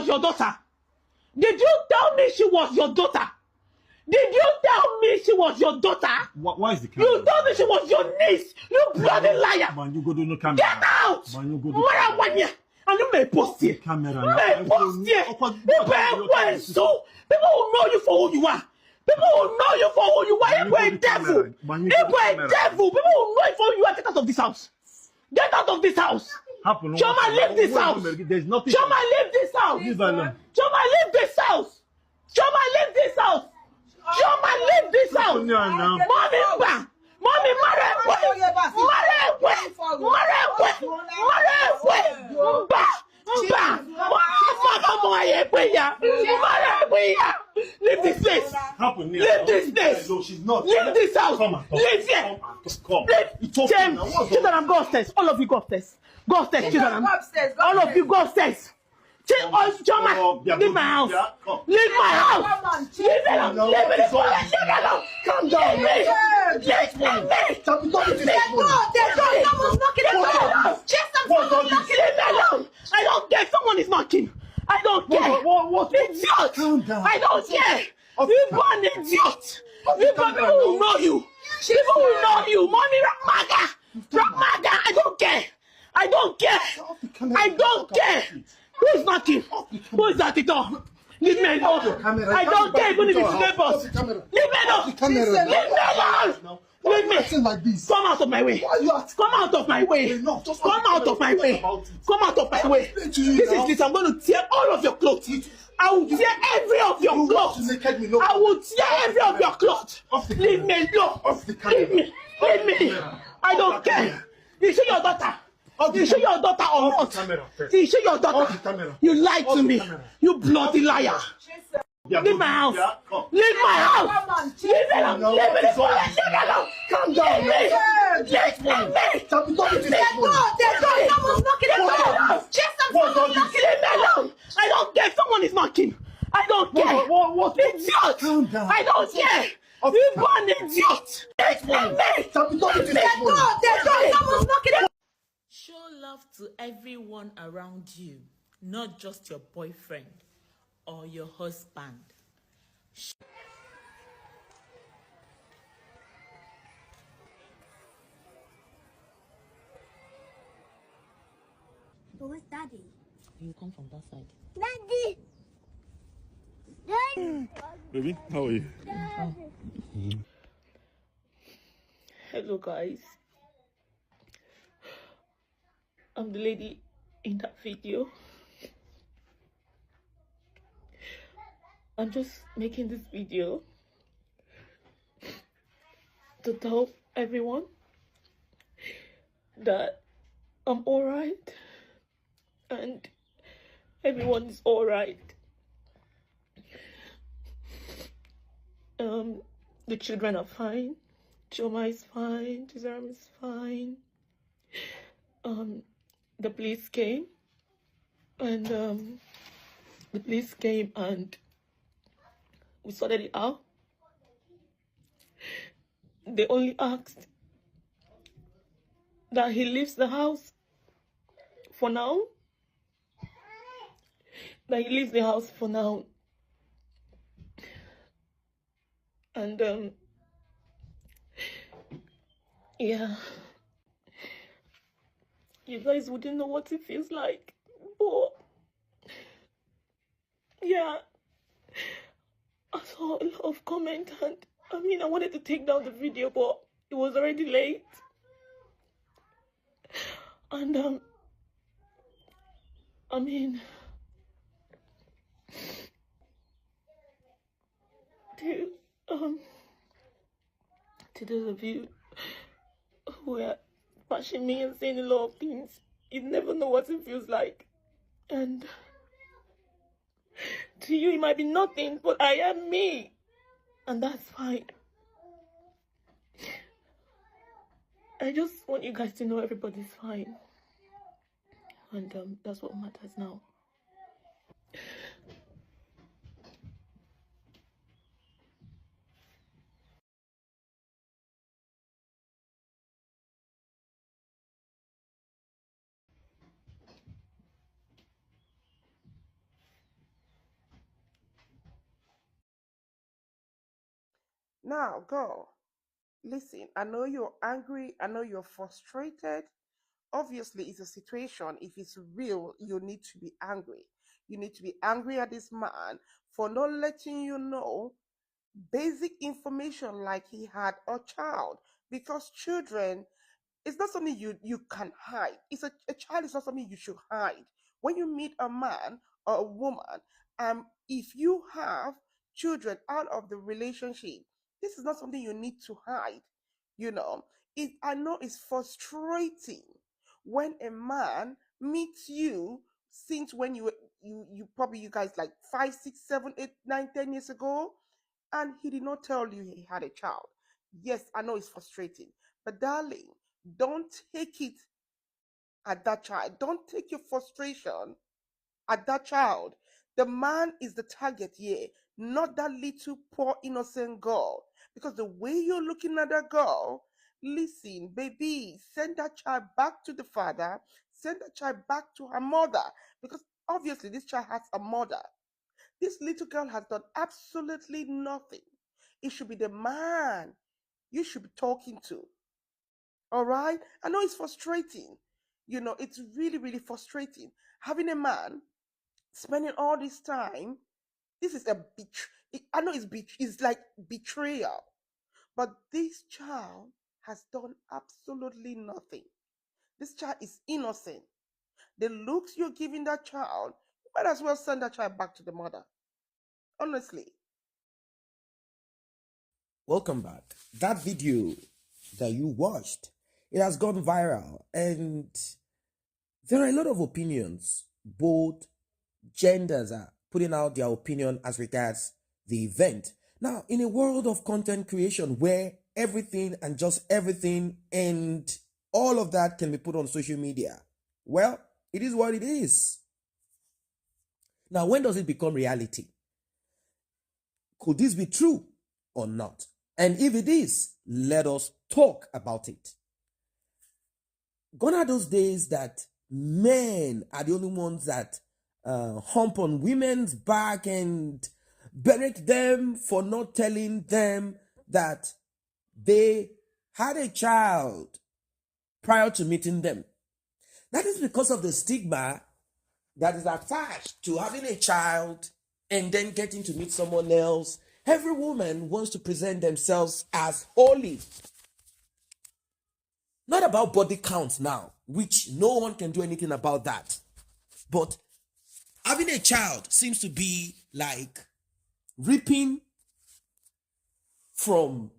was your daughter? Did you tell me she was your daughter? Did you tell me she was your daughter? Why is the camera? You told me she was your niece. You bloody liar. Man, you go to no camera. Get out. Man, you go to camera. And you may post here. Camera. You may post here. People will know you for who you are. People will know you for who you are. You are a devil. You are a devil. People will know you for who you are. Get out of this house. Get out of this house. Choma, leave this house. There's nothing. Choma, leave this house. Choma, leave this house. Choma, leave this house. Choma, leave this house. Mommy, leave this place. Leave this place. No, she's not. Leave this house. Come. Leave here. Come. Children, go upstairs. All of you go upstairs. Go upstairs, children. All of you go upstairs. Choma, leave my house. Leave my house. Leave it alone. Leave it alone. Come down. Leave me. Leave me alone. I don't care. Someone is knocking. I don't care. Idiot. I don't care. You are an idiot. People will know you. People will know you. Mommy, Ramaga. I don't care. I don't care. I don't care. Who's knocking? Who is at the door? Leave me alone. I don't care even if it's neighbors. Leave me alone. Leave me alone. Leave me. Like this. Come out of my way. Come out of my way. Come out of my way. Come out of my way. This is this. I'm going to tear all of your clothes. I will tear every of your clothes. I will tear every of your clothes. Leave me alone. Leave me. Leave me. I don't care. Is she your daughter? Is she your daughter or not? Is she your daughter? You lied to me. You bloody liar. Leave my house. Leave my house. Leave it alone. Leave it alone. Come down. Leave me. I don't care. Someone is knocking. I don't care. Idiot. I don't care. You are an idiot. Show love to everyone around you, not just your boyfriend or your husband. But where's Daddy? You come from that side. Daddy! Daddy! Baby, how are you? Daddy! Hello guys. I'm the lady in that video. I'm just making this video to tell everyone that I'm alright and everyone is alright. The children are fine. Choma is fine. Chizaram is fine. The police came and we sorted it out. They only asked that he leaves the house for now. That he leaves the house for now. And yeah. You guys wouldn't know what it feels like. But yeah, I saw a lot of comments and I wanted to take down the video, but it was already late. And to those of you who are bashing me and saying a lot of things, you never know what it feels like. And to you it might be nothing, but I am me, and that's fine. I just want you guys to know everybody's fine, and that's what matters now. Now, girl, listen, I know you're angry. I know you're frustrated. Obviously, it's a situation. If it's real, you need to be angry. You need to be angry at this man for not letting you know basic information like he had a child. Because children, it's not something you can hide. A child is not something you should hide. When you meet a man or a woman, if you have children out of the relationship, this is not something you need to hide. You know, I know it's frustrating when a man meets you since when you probably you guys like 5, 6, 7, 8, 9, 10 years ago, and he did not tell you he had a child. Yes, I know it's frustrating, but darling, don't take it at that child. Don't take your frustration at that child. The man is the target here, not that little poor innocent girl. Because the way you're looking at that girl, listen, baby, send that child back to the father, send that child back to her mother. Because obviously this child has a mother. This little girl has done absolutely nothing. It should be the man you should be talking to. All right? I know it's frustrating. It's really, really frustrating. Having a man spending all this time, this is I know it's like betrayal. But this child has done absolutely nothing. This child is innocent. The looks you're giving that child, you might as well send that child back to the mother. Honestly. Welcome back. That video that you watched, it has gone viral, and there are a lot of opinions. Both genders are putting out their opinion as regards the event. Now, in a world of content creation where everything and just everything and all of that can be put on social media, well, it is what it is. Now, when does it become reality? Could this be true or not? And if it is, let us talk about it. Gone are those days that men are the only ones that hump on women's back and berate them for not telling them that they had a child prior to meeting them. That is because of the stigma that is attached to having a child and then getting to meet someone else. Every woman wants to present themselves as holy. Not about body count now, which no one can do anything about that. But having a child seems to be like reaping from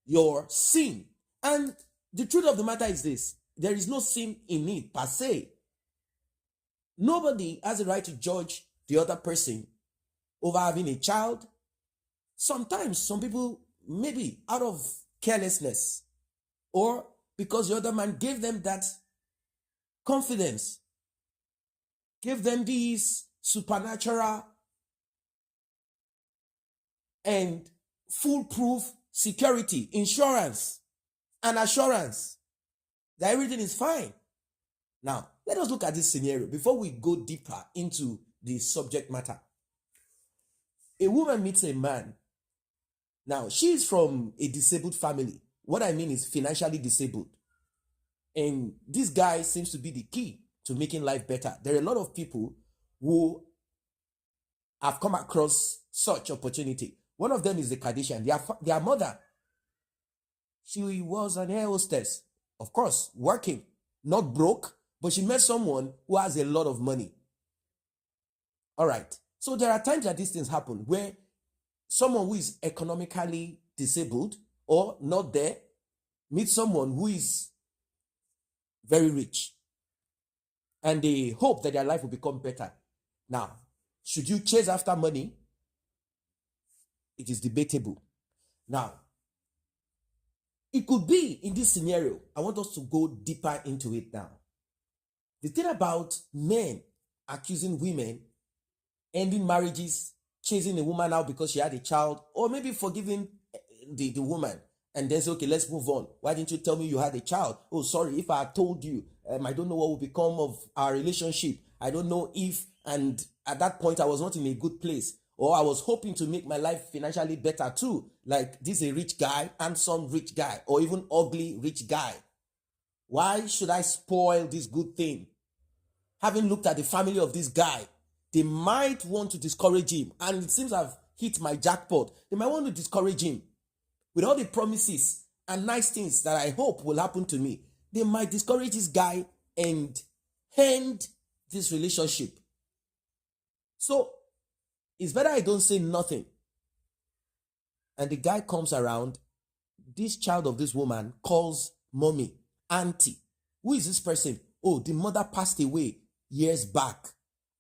your sin. And the truth of the matter is this: there is no sin in it per se. Nobody has a right to judge the other person over having a child. Sometimes some people, maybe out of carelessness, or because the other man gave them that confidence, gave them this supernatural and foolproof security, insurance, and assurance that everything is fine. Now, let us look at this scenario before we go deeper into the subject matter. A woman meets a man. Now, she is from a disabled family. What I mean is financially disabled. And this guy seems to be the key to making life better. There are a lot of people who have come across such opportunity. One of them is the Kardashian. Their mother, she was an air hostess. Of course, working, not broke, but she met someone who has a lot of money. All right. So there are times that these things happen where someone who is economically disabled or not there meets someone who is very rich, and they hope that their life will become better. Now, should you chase after money? It is debatable. Now, it could be in this scenario. I want us to go deeper into it now. The thing about men accusing women, ending marriages, chasing a woman out because she had a child, or maybe forgiving the woman and then say, okay, let's move on. Why didn't you tell me you had a child? Oh, sorry, if I had told you, I don't know what will become of our relationship. I don't know if, and at that point I was not in a good place. Or I was hoping to make my life financially better too. Like this a rich guy, handsome rich guy, or even ugly rich guy. Why should I spoil this good thing? Having looked at the family of this guy, they might want to discourage him. And it seems I've hit my jackpot. They might want to discourage him. With all the promises and nice things that I hope will happen to me, they might discourage this guy and end this relationship. So it's better I don't say nothing. And the guy comes around. This child of this woman calls mommy, auntie. Who is this person? Oh, the mother passed away years back.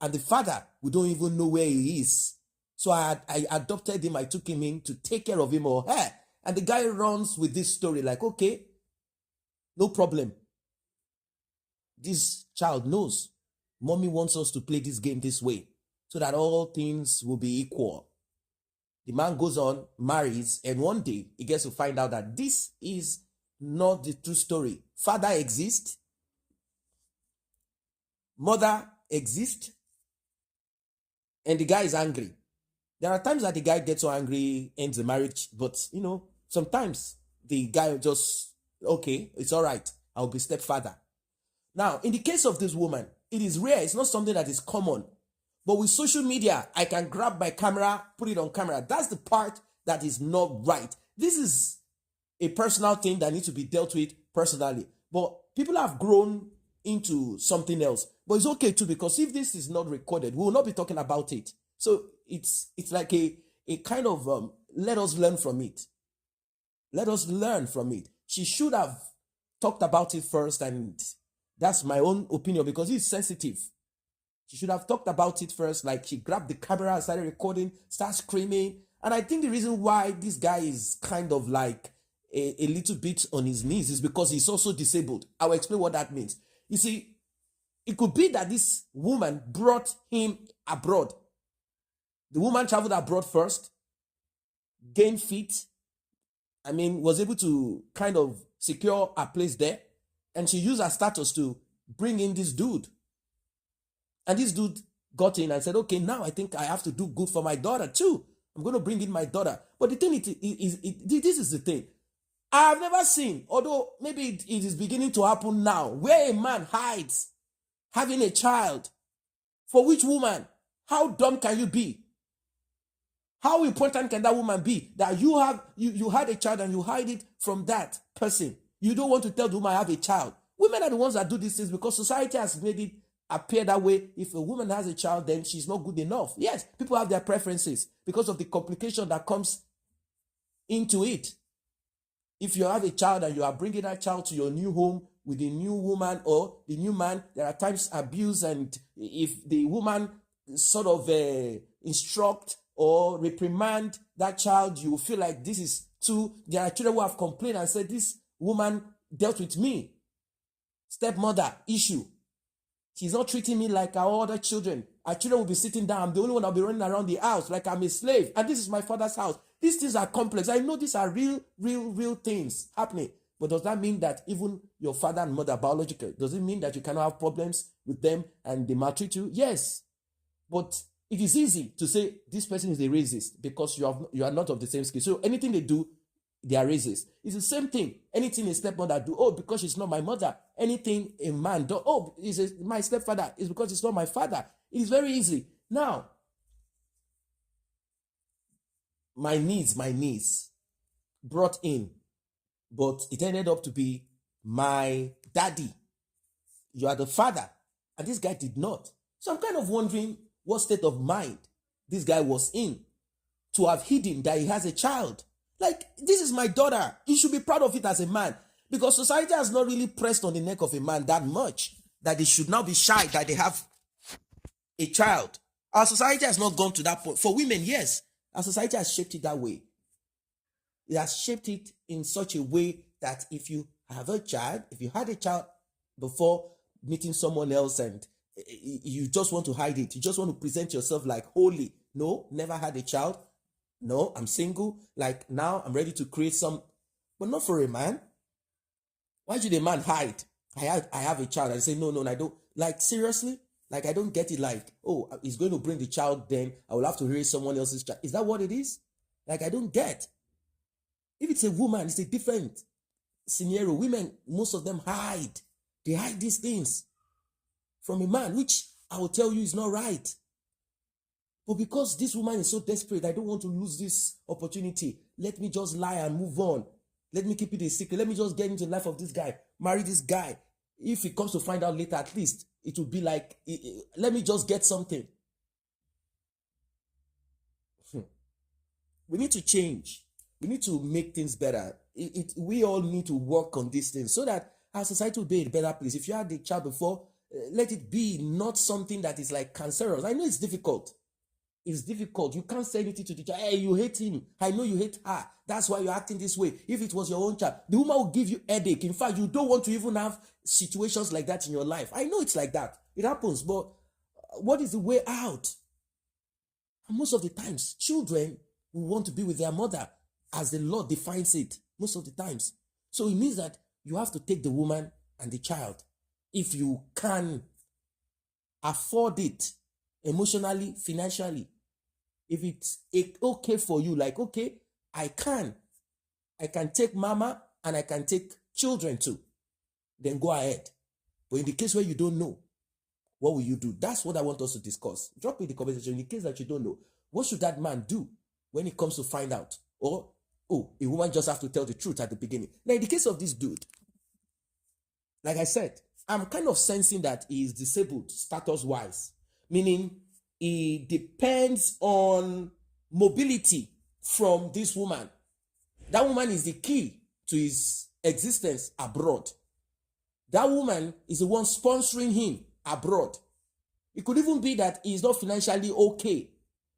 And the father, we don't even know where he is. So I adopted him. I took him in to take care of him or her. And the guy runs with this story like, okay, no problem. This child knows mommy wants us to play this game this way so that all things will be equal. The man goes on, marries, and one day he gets to find out that this is not the true story. Father exists, mother exists, and the guy is angry. There are times that the guy gets so angry, ends the marriage, but sometimes the guy just, okay, it's all right, I'll be stepfather. Now, in the case of this woman, it is rare, it's not something that is common. But with social media, I can grab my camera, put it on camera. That's the part that is not right. This is a personal thing that needs to be dealt with personally. But people have grown into something else. But it's okay too, because if this is not recorded, we will not be talking about it. So it's like a kind of, let us learn from it. Let us learn from it. She should have talked about it first, and that's my own opinion, because it's sensitive. She should have talked about it first, like she grabbed the camera and started recording, started screaming. And I think the reason why this guy is kind of like a little bit on his knees is because he's also disabled. I will explain what that means. You see, it could be that this woman brought him abroad. The woman traveled abroad first, gained feet, was able to kind of secure a place there. And she used her status to bring in this dude. And this dude got in and said, okay, now I think I have to do good for my daughter too. I'm going to bring in my daughter. But the thing is, this is the thing. I have never seen, although maybe it is beginning to happen now, where a man hides having a child. For which woman? How dumb can you be? How important can that woman be that you had a child and you hide it from that person? You don't want to tell the woman I have a child. Women are the ones that do these things because society has made it appear that way. If a woman has a child, then she's not good enough. Yes, people have their preferences because of the complication that comes into it. If you have a child and you are bringing that child to your new home with the new woman or the new man, there are times abuse, and if the woman sort of instruct or reprimand that child, you will feel like this is too. There are children who have complained and said, this woman dealt with me. Stepmother issue. She's not treating me like our other children. Our children will be sitting down. I'm the only one that'll be running around the house like I'm a slave. And this is my father's house. These things are complex. I know these are real things happening. But does that mean that even your father and mother biological, does it mean that you cannot have problems with them and they maltreat you? Yes. But it is easy to say this person is a racist because you are not of the same skin. So anything they do, they are racist. It's the same thing. Anything a stepmother do, oh, because she's not my mother. Anything a man do, oh, my stepfather is because it's not my father. It is very easy. Now, my niece brought in, but it ended up to be my daddy. You are the father. And this guy did not. So I'm kind of wondering what state of mind this guy was in to have hidden that he has a child. Like, this is my daughter. You should be proud of it as a man. Because society has not really pressed on the neck of a man that much that they should now be shy that they have a child. Our society has not gone to that point. For women, yes. Our society has shaped it that way. It has shaped it in such a way that if you have a child, if you had a child before meeting someone else and you just want to hide it, you just want to present yourself like holy. No, never had a child. No, I'm single. Like now I'm ready to create some, but not for a man. Why should a man hide? I have a child. I say, no, I don't. Like seriously? Like, I don't get it. Like, oh, he's going to bring the child, then I will have to raise someone else's child. Is that what it is? Like, I don't get. If it's a woman, it's a different scenario. Women, most of them hide. They hide these things from a man, which I will tell you is not right. But because this woman is so desperate, I don't want to lose this opportunity. Let me just lie and move on. Let me keep it a secret. Let me just get into the life of this guy, marry this guy. If he comes to find out later, at least it will be like, let me just get something. We need to change. We need to make things better. We all need to work on these things so that our society will be a better place. If you had a child before, let it be not something that is like cancerous. I know it's difficult. It's difficult. You can't say anything to the child. Hey, you hate him. I know you hate her. That's why you're acting this way. If it was your own child, the woman will give you headache. In fact, you don't want to even have situations like that in your life. I know it's like that. It happens. But what is the way out? And most of the times, children will want to be with their mother as the Lord defines it. Most of the times. So it means that you have to take the woman and the child. If you can afford it emotionally, financially, if it's okay for you, like, okay, I can take mama and I can take children too, then go ahead. But in the case where you don't know, what will you do? That's what I want us to discuss. Drop in the comment section. In the case that you don't know, what should that man do when it comes to find out? Or, oh, a woman just have to tell the truth at the beginning. Now, in the case of this dude, like I said, I'm kind of sensing that he is disabled status-wise, meaning he depends on mobility from this woman. That woman is the key to his existence abroad. That woman is the one sponsoring him abroad. It could even be that he's not financially okay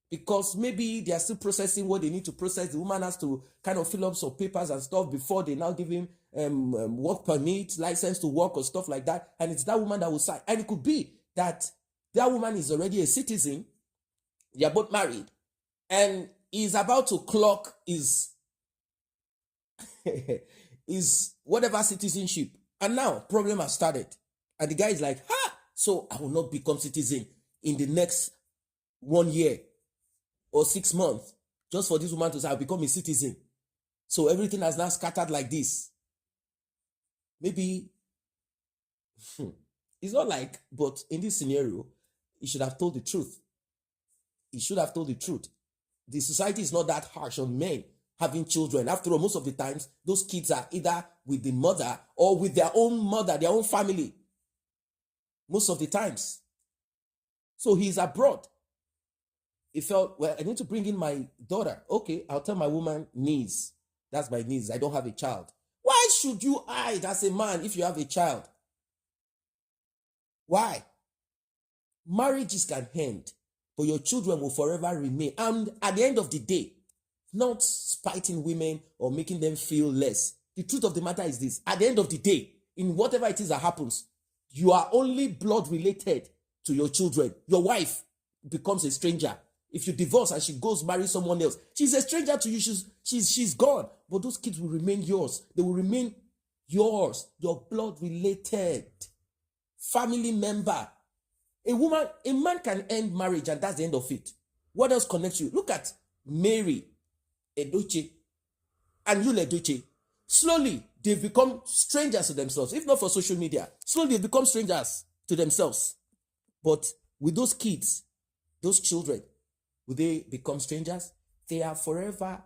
because maybe they are still processing what they need to process. The woman has to kind of fill up some papers and stuff before they now give him work permit, license to work or stuff like that. And it's that woman that will sign. And it could be that that woman is already a citizen. They are both married. And he's about to clock his whatever citizenship. And now problem has started. And the guy is like, ha! So I will not become citizen in the next 1 year or 6 months just for this woman to say I'll become a citizen. So everything has now scattered like this. Maybe it's not like, but in this scenario, he should have told the truth. He should have told the truth. The society is not that harsh on men having children. After all, most of the times, those kids are either with the mother or with their own mother, their own family. Most of the times. So he's abroad. He felt, well, I need to bring in my daughter. Okay, I'll tell my woman niece. That's my niece. I don't have a child. Why should you hide as a man if you have a child? Why? Marriages can end, but your children will forever remain. And at the end of the day, not spiting women or making them feel less. The truth of the matter is this. At the end of the day, in whatever it is that happens, you are only blood related to your children. Your wife becomes a stranger. If you divorce and she goes marry someone else, she's a stranger to you. She's gone. But those kids will remain yours. They will remain yours. Your blood related family member. A man can end marriage and that's the end of it. What else connects you? Look at Mary Edoche and Yul Edochie. Slowly, they've become strangers to themselves. If not for social media, slowly they've become strangers to themselves. But with those kids, those children, will they become strangers? They are forever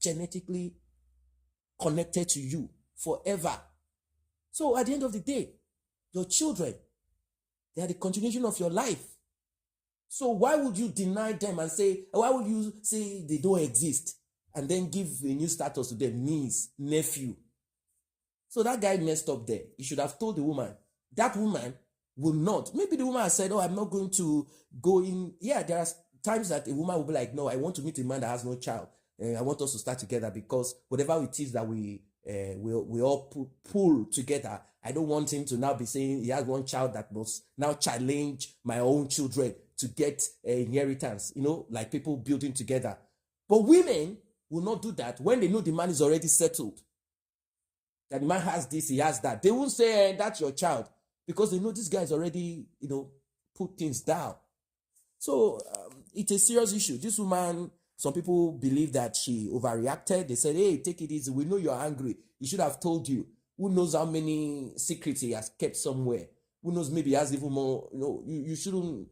genetically connected to you. Forever. So at the end of the day, your children, they are the continuation of your life. So why would you deny them and say, why would you say they don't exist? And then give a new status to them, niece, nephew. So that guy messed up there. He should have told the woman. That woman will not. Maybe the woman has said, oh, I'm not going to go in. Yeah, there are times that a woman will be like, no, I want to meet a man that has no child. I want us to start together because whatever it is that we all pull together, I don't want him to now be saying he has one child that must now challenge my own children to get inheritance, like people building together. But women will not do that when they know the man is already settled. That the man has this, he has that. They won't say, that's your child. Because they know this guy is already, put things down. So it's a serious issue. This woman, some people believe that she overreacted. They said, hey, take it easy. We know you're angry. He should have told you. Who knows how many secrets he has kept somewhere? Who knows, maybe he has even more. You shouldn't,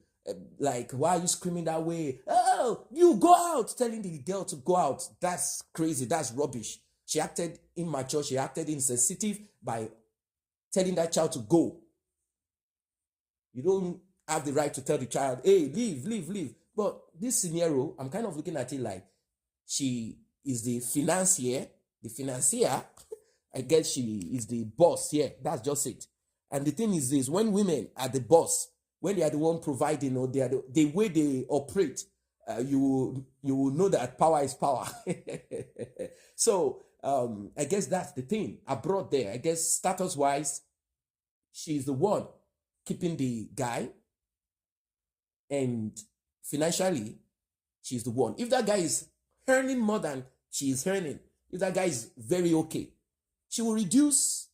like, why are you screaming that way? Oh, you go out, telling the girl to go out. That's crazy. That's rubbish. She acted immature. She acted insensitive by telling that child to go. You don't have the right to tell the child, hey, leave, leave, leave. But this scenario, I'm kind of looking at it like she is the financier. I guess she is the boss here. That's just it. And the thing is this, when women are the boss, when they are the one providing, or they are the way they operate, you will know that power is power. So I guess that's the thing. Abroad there, I guess status-wise, she's the one keeping the guy, and financially, she's the one. If that guy is earning more than she is earning, if that guy is very okay, she will reduce.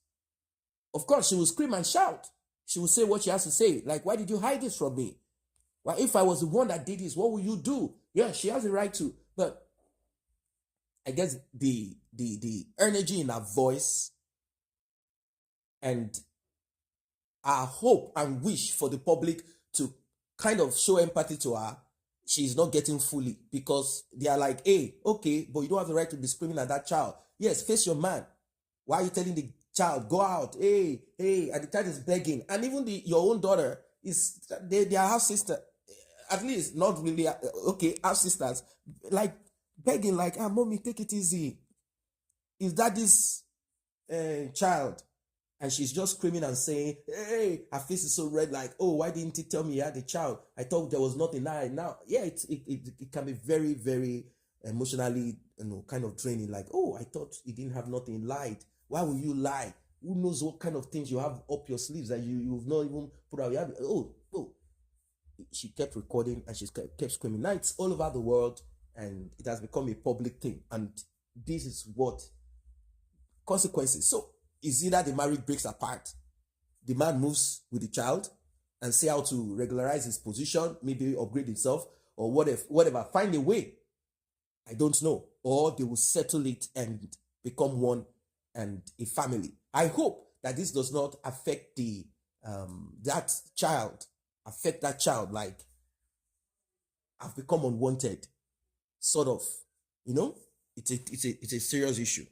Of course, she will scream and shout. She will say what she has to say. Like, why did you hide this from me? Well, if I was the one that did this, what will you do? Yeah, she has the right to. But I guess the energy in her voice and our hope and wish for the public to kind of show empathy to her, she's not getting fully, because they are like, hey, okay, but you don't have the right to be screaming at that child. Yes, face your man. Why are you telling the child, go out? Hey, hey, and the child is begging. And even your own daughter, they are half sister, at least not really, okay, half sisters, like begging, like, mommy, take it easy. Is that this child? And she's just screaming and saying, hey, her face is so red, like, oh, why didn't he tell me he had a child? I thought there was nothing. Now, yeah, it can be very, very emotionally, kind of draining. Like, oh, I thought he didn't have nothing. Lied. Why will you lie? Who knows what kind of things you have up your sleeves that you've not even put out? Oh. She kept recording and she kept screaming. Now it's all over the world and it has become a public thing. And this is what consequences. So it's either the marriage breaks apart, the man moves with the child and see how to regularize his position, maybe upgrade himself or whatever, find a way. I don't know. Or they will settle it and become one and a family. I hope that this does not affect that child, like I've become unwanted, sort of. It's a serious issue.